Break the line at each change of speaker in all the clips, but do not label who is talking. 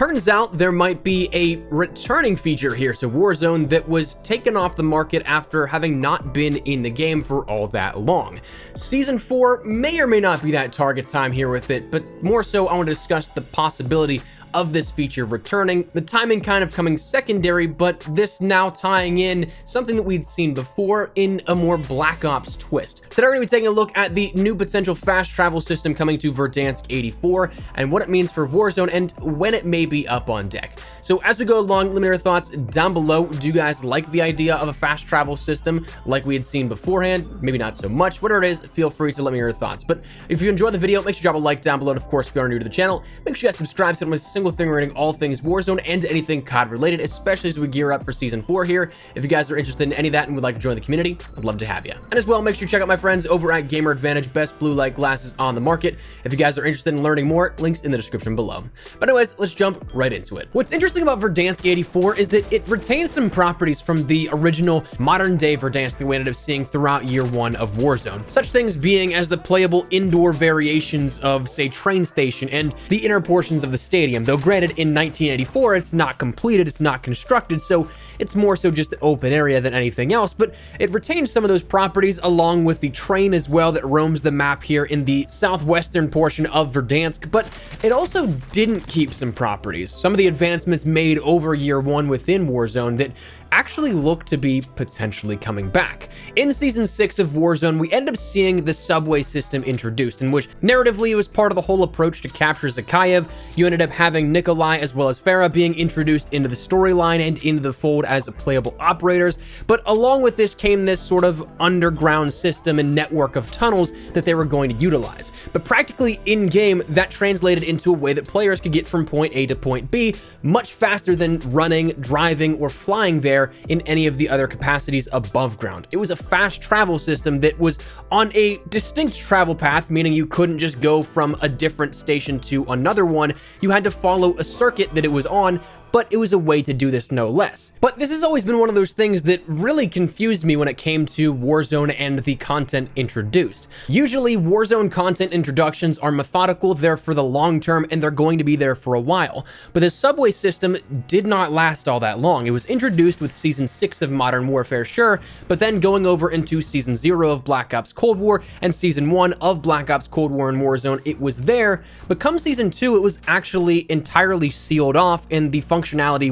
turns out there might be a returning feature here to Warzone that was taken off the market after having not been in the game for all that long. Season 4 may or may not be that target time here with it, but more so I want to discuss the possibility of this feature returning, the timing kind of coming secondary, but this now tying in something that we'd seen before in a more Black Ops twist. Today we're going to be taking a look at the new potential fast travel system coming to Verdansk 84 and what it means for Warzone and when it may be up on deck. So as we go along, let me know your thoughts down below. Do you guys like the idea of a fast travel system like we had seen beforehand? Maybe not so much. Whatever it is, feel free to let me know your thoughts. But if you enjoyed the video, make sure you drop a like down below. And of course, if you are new to the channel, make sure you guys subscribe so you don't miss a single thing regarding all things Warzone and anything COD related, especially as we gear up for Season 4 here. If you guys are interested in any of that and would like to join the community, I'd love to have you. And as well, make sure you check out my friends over at Gamer Advantage, best blue light glasses on the market. If you guys are interested in learning more, links in the description below. But anyways, let's jump right into it. What's interesting about Verdansk 84 is that it retains some properties from the original modern day Verdansk that we ended up seeing throughout year 1 of Warzone. Such things being as the playable indoor variations of, say, train station and the inner portions of the stadium, though granted in 1984 it's not completed, it's not constructed, so it's more so just an open area than anything else, but it retains some of those properties along with the train as well that roams the map here in the southwestern portion of Verdansk, but it also didn't keep some properties. Some of the advancements made over year 1 within Warzone that actually look to be potentially coming back. In Season 6 of Warzone, we end up seeing the subway system introduced, in which narratively it was part of the whole approach to capture Zakhaev. You ended up having Nikolai as well as Farah being introduced into the storyline and into the fold as playable operators, but along with this came this sort of underground system and network of tunnels that they were going to utilize. But practically in-game, that translated into a way that players could get from point A to point B much faster than running, driving, or flying there in any of the other capacities above ground. It was a fast travel system that was on a distinct travel path, meaning you couldn't just go from a different station to another one. You had to follow a circuit that it was on, but it was a way to do this no less. But this has always been one of those things that really confused me when it came to Warzone and the content introduced. Usually, Warzone content introductions are methodical, they're for the long term, and they're going to be there for a while. But the subway system did not last all that long. It was introduced with Season 6 of Modern Warfare, sure, but then going over into Season 0 of Black Ops Cold War and Season 1 of Black Ops Cold War and Warzone, it was there, but come Season 2, it was actually entirely sealed off and the functionality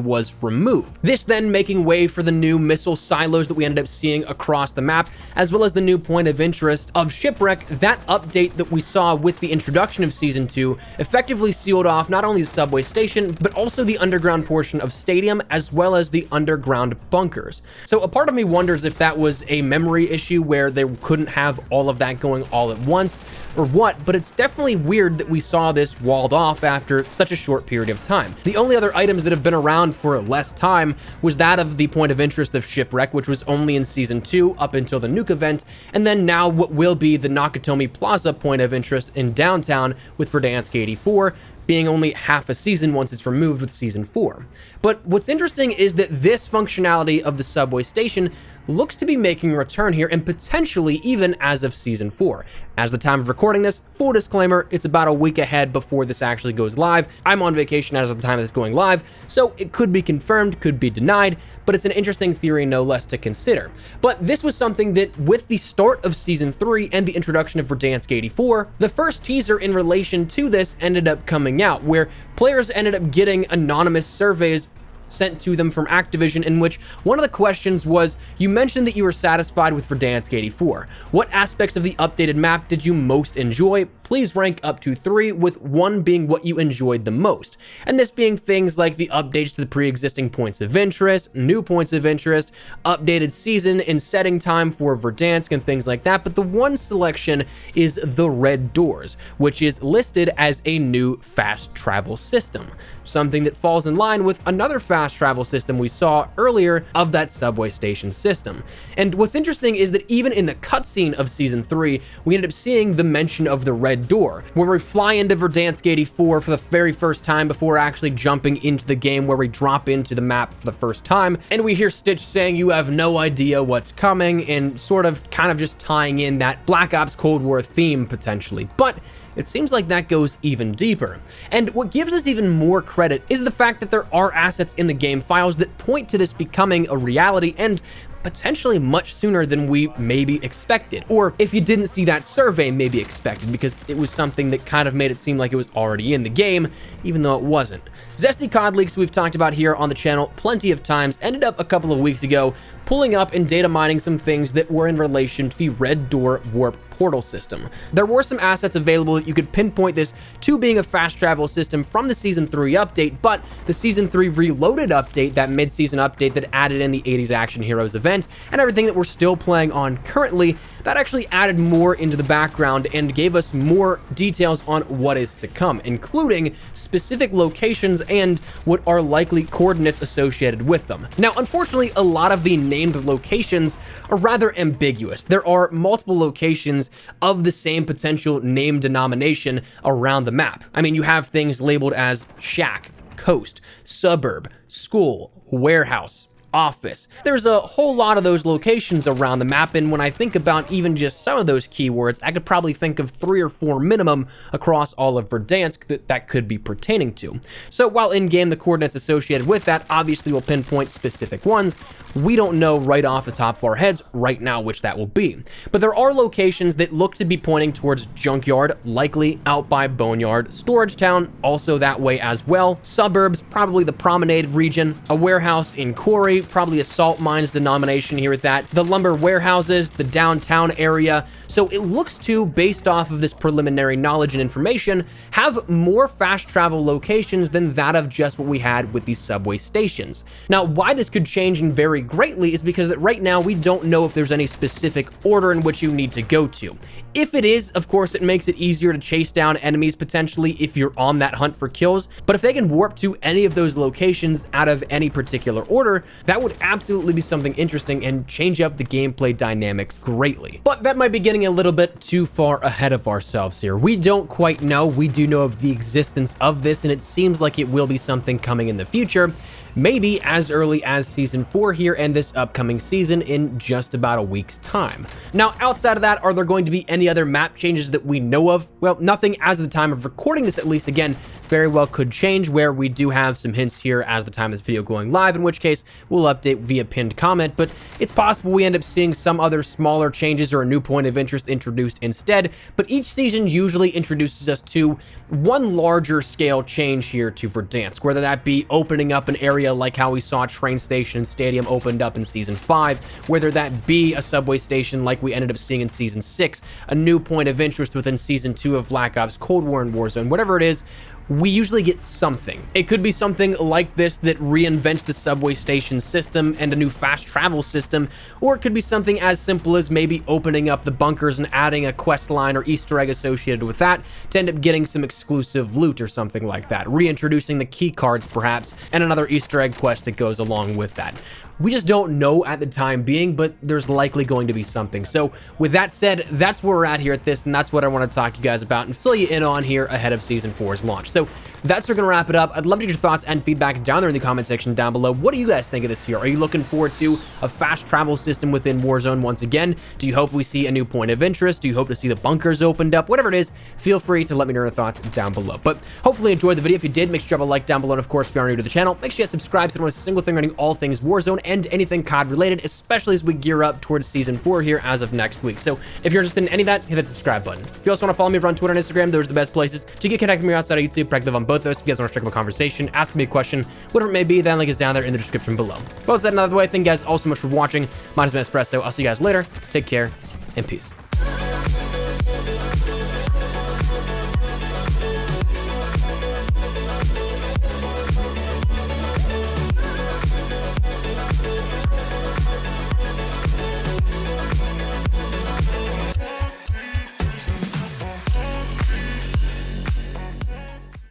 was removed. This then making way for the new missile silos that we ended up seeing across the map, as well as the new point of interest of Shipwreck. That update that we saw with the introduction of Season 2 effectively sealed off not only the subway station, but also the underground portion of Stadium, as well as the underground bunkers. So a part of me wonders if that was a memory issue where they couldn't have all of that going all at once, or what, but it's definitely weird that we saw this walled off after such a short period of time. The only other items that have been around for less time was that of the point of interest of Shipwreck, which was only in Season 2 up until the nuke event, and then now what will be the Nakatomi Plaza point of interest in downtown with Verdansk 84, being only half a season once it's removed with Season 4. But what's interesting is that this functionality of the subway station looks to be making a return here, and potentially even as of Season 4. As the time of recording this, full disclaimer, it's about a week ahead before this actually goes live. I'm on vacation as of the time of this going live, so it could be confirmed, could be denied, but it's an interesting theory no less to consider. But this was something that, with the start of Season 3 and the introduction of Verdansk 84, the first teaser in relation to this ended up coming out, where players ended up getting anonymous surveys sent to them from Activision, in which one of the questions was, you mentioned that you were satisfied with Verdansk 84. What aspects of the updated map did you most enjoy? Please rank up to 3, with 1 being what you enjoyed the most. And this being things like the updates to the pre-existing points of interest, new points of interest, updated season and setting time for Verdansk and things like that. But the one selection is the Red Doors, which is listed as a new fast travel system, something that falls in line with another fast fast travel system we saw earlier of that subway station system. And what's interesting is that even in the cutscene of Season 3, we ended up seeing the mention of the Red Door, where we fly into Verdansk 84 for the very first time before actually jumping into the game, where we drop into the map for the first time, and we hear Stitch saying you have no idea what's coming, and sort of kind of just tying in that Black Ops Cold War theme potentially. But it seems like that goes even deeper. And what gives us even more credit is the fact that there are assets in the game files that point to this becoming a reality, and potentially much sooner than we maybe expected, or if you didn't see that survey, maybe expected, because it was something that kind of made it seem like it was already in the game, even though it wasn't. Zesty COD leaks we've talked about here on the channel plenty of times ended up a couple of weeks ago pulling up and data mining some things that were in relation to the Red Door warp portal system. There were some assets available that you could pinpoint this to being a fast travel system from the Season 3 update, but the Season 3 Reloaded update, that mid-season update that added in the 80s Action Heroes event, and everything that we're still playing on currently, that actually added more into the background and gave us more details on what is to come, including specific locations and what are likely coordinates associated with them. Now, unfortunately, a lot of the named locations are rather ambiguous. There are multiple locations of the same potential name denomination around the map. I mean, you have things labeled as shack, coast, suburb, school, warehouse, office. There's a whole lot of those locations around the map, and when I think about even just some of those keywords, I could probably think of 3 or 4 minimum across all of Verdansk that could be pertaining to. So while in-game the coordinates associated with that obviously will pinpoint specific ones, we don't know right off the top of our heads right now which that will be. But there are locations that look to be pointing towards Junkyard, likely out by Boneyard, Storage Town, also that way as well, suburbs, probably the Promenade region, a warehouse in Quarry, probably a salt mines denomination here with that, the lumber warehouses, the downtown area. So it looks to, based off of this preliminary knowledge and information, have more fast travel locations than that of just what we had with these subway stations. Now, why this could change and vary greatly is because that right now we don't know if there's any specific order in which you need to go to. If it is, of course, it makes it easier to chase down enemies potentially if you're on that hunt for kills, but if they can warp to any of those locations out of any particular order, that would absolutely be something interesting and change up the gameplay dynamics greatly. But that might be getting a little bit too far ahead of ourselves here. We don't quite know. We do know of the existence of this, and it seems like it will be something coming in the future. Maybe as early as Season 4 here and this upcoming season in just about a week's time. Now, outside of that, are there going to be any other map changes that we know of? Well, nothing as of the time of recording this, at least. Again, very well could change, where we do have some hints here as the time of this video going live, in which case we'll update via pinned comment, but it's possible we end up seeing some other smaller changes or a new point of interest introduced instead. But each season usually introduces us to one larger scale change here to Verdansk, whether that be opening up an area like how we saw Train Station Stadium opened up in Season 5, whether that be a subway station like we ended up seeing in Season 6, a new point of interest within Season 2 of Black Ops Cold War and Warzone, whatever it is, we usually get something. It could be something like this that reinvents the subway station system and a new fast travel system, or it could be something as simple as maybe opening up the bunkers and adding a quest line or Easter egg associated with that to end up getting some exclusive loot or something like that, reintroducing the key cards perhaps, and another Easter egg quest that goes along with that. We just don't know at the time being, but there's likely going to be something. So with that said, that's where we're at here at this, and that's what I want to talk to you guys about and fill you in on here ahead of Season 4's launch. So that's going to wrap it up. I'd love to get your thoughts and feedback down there in the comment section down below. What do you guys think of this here? Are you looking forward to a fast travel system within Warzone once again? Do you hope we see a new point of interest? Do you hope to see the bunkers opened up? Whatever it is, feel free to let me know your thoughts down below. But hopefully you enjoyed the video. If you did, make sure you drop a like down below. And of course, if you are new to the channel, make sure you subscribe so you don't miss a single thing regarding all things Warzone and anything COD related, especially as we gear up towards Season 4 here as of next week. So if you're interested in any of that, hit that subscribe button. If you also want to follow me over on Twitter and Instagram, those are the best places to get connected with me outside of YouTube. Active on both those. If you guys want to strike up a conversation, ask me a question, whatever it may be, that link is down there in the description below. Well said another way, thank you guys all so much for watching. My name is Espresso. I'll see you guys later. Take care and peace.